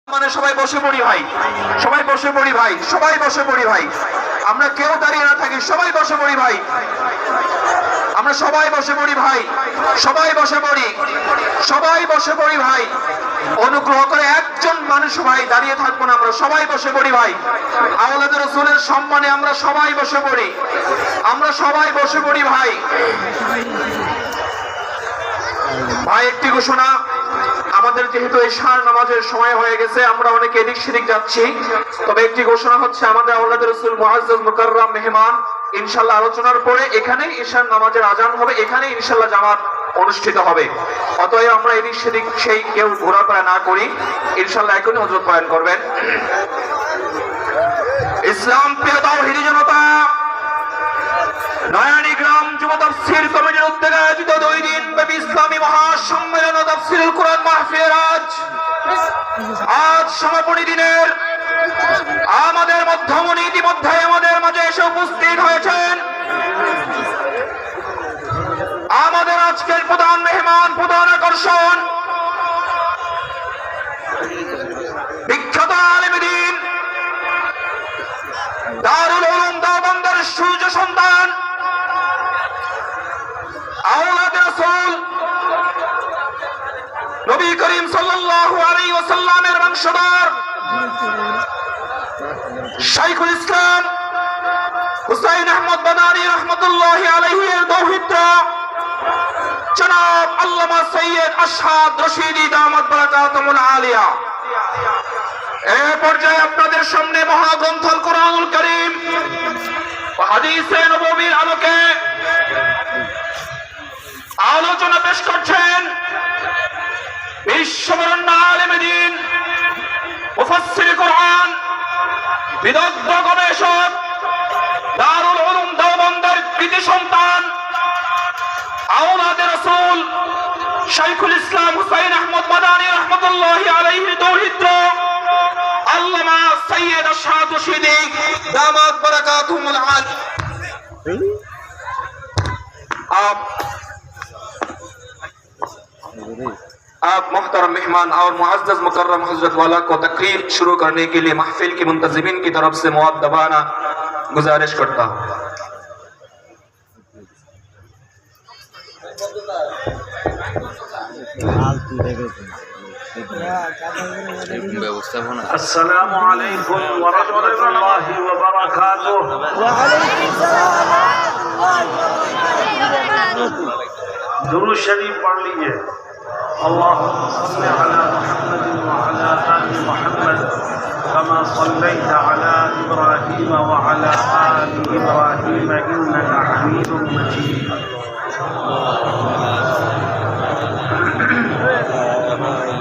মানে সবাই বসে পড়ি ভাই, সবাই বসে পড়ি ভাই, সবাই বসে পড়ি ভাই। আমরা কেউ দাঁড়িয়ে না থাকি, সবাই বসে পড়ি ভাই। আমরা সবাই বসে পড়ি ভাই, সবাই বসে পড়ি, সবাই বসে পড়ি ভাই। অনুগ্রহ করে একজন মানুষ ভাই দাঁড়িয়ে থাকবো না, আমরা সবাই বসে পড়ি ভাই। আওলাদে রাসূলের সম্মানে আমরা সবাই বসে পড়ি, আমরা সবাই বসে পড়ি ভাই। ভাই একটি ঘোষণা, আমাদের যেহেতু ইশার নামাজের সময় হয়ে গেছে, আমরা অনেকে এদিক সেদিক যাচ্ছি, তবে একটি ঘোষণা হচ্ছে আমাদের আওলাদে রাসূল মুআজ্জাজ মুকাররম মেহমান ইনশাআল্লাহ আলোচনার পরে এখানে ইশার নামাজের আজান হবে, এখানে ইনশাআল্লাহ জামাত অনুষ্ঠিত হবে। অতএব আমরা এদিক সেদিক সেই কেউ ঘোরাফেরা না করি, ইনশাআল্লাহ এখনই হযরত বয়ান করবেন। ইসলাম প্রিয় তাওহীদি জনতা, নয়ানী গ্রাম যুব তাফসীর কমিটির উদ্যোগে আয়োজিত 2 দিন ব্যাপী ইসলামী মহাসম্মেলন ও তাফসীরুল কুরআন মাহফিল আজ সমাপনী দিনের আমাদের মধ্যমণি ইতিমধ্যে আমাদের মাঝে এসে উপস্থিত হয়েছেন। আমাদের আজকের প্রধান মেহমান, প্রধান আকর্ষণ বিখ্যাত আলেমে দ্বীন, দারুল উলুম দেওবন্দের সূর্য সন্তান, আওলাদে রাসূল নবী করিম সাল্লাল্লাহু আলাইহি ওয়াসাল্লামের বংশধর শাইখুল ইসলাম হুসাইন আহমদ বাদানী রাহমাতুল্লাহি আলাইহি এর দৌহিত্র জনাব আল্লামা সৈয়দ আশহাদ রশিদি দামাত বারাকাতুহুল আলিয়া। এই পর্যায়ে আপনাদের সামনে মহাগ্রন্থ আল কোরআনুল কারীম ও হাদিসে নববীর আলোকে আলোচনা পেশ করছেন বিশ্ববরেণ্য আলেমে দ্বীন, মুফাসসির কোরআন, বিদগ্ধ গবেষক, দারুল উলুম দেওবন্দের কৃতি সন্তান, আওলাদে রাসূল শাইখুল ইসলাম হুসাইন আহমদ বাদানী রাহমাতুল্লাহি আলাইহি দৌহিত্র আল্লামা সৈয়দ আশহাদ রশিদি দামাত বারাকাতুহুল आलिया। आप मोहतरम मेहमान और मुअज़्ज़ज़ मुकर्रम हज़रत वाला को तकरीर शुरू करने के लिए महफिल के मुंतज़िमीन की तरफ से मुअद्दबाना गुजारिश करता हूँ। अस्सलामु अलैकुम व रहमतुल्लाहि व बरकातुहू। दुरूद शरीफ पढ़ लीजिए। अल्लाहुम्मा सल्लि अला मुहम्मद व अला आलि मुहम्मद कमा सल्लैता अला इब्राहीम व अला आलि इब्राहीम इन्नका हमीदुम मजीद।